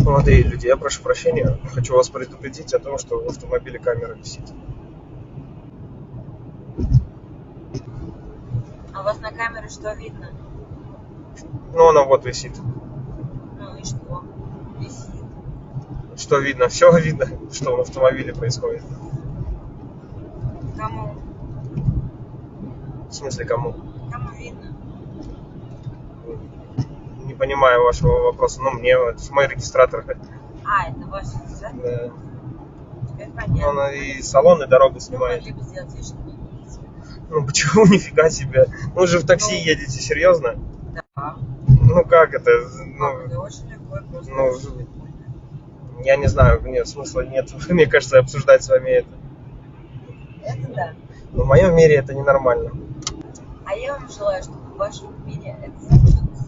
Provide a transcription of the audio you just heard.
Молодые люди, я прошу прощения, хочу вас предупредить о том, что в автомобиле камера висит. А у вас на камере что видно? Ну, она вот висит. Ну и что? Висит. Что видно? Все видно, что в автомобиле происходит. Кому? В смысле, кому? Кому видно? Не понимаю вашего вопроса. Ну, мне, это мой регистратор. А, это ваш регистратор? Да. Теперь понятно. Он и салон, и дорогу Вы снимает. могли бы сделать вид, что не видите. Ну, почему? Нифига себе. Ну, вы же в такси едете, серьезно? Да. Ну, как это? Это очень легко и просто. Ну, я не знаю, нет, смысла нет, мне кажется, обсуждать с вами это. Это да. В моем мире это ненормально. А я вам желаю, чтобы в вашем мире это случилось.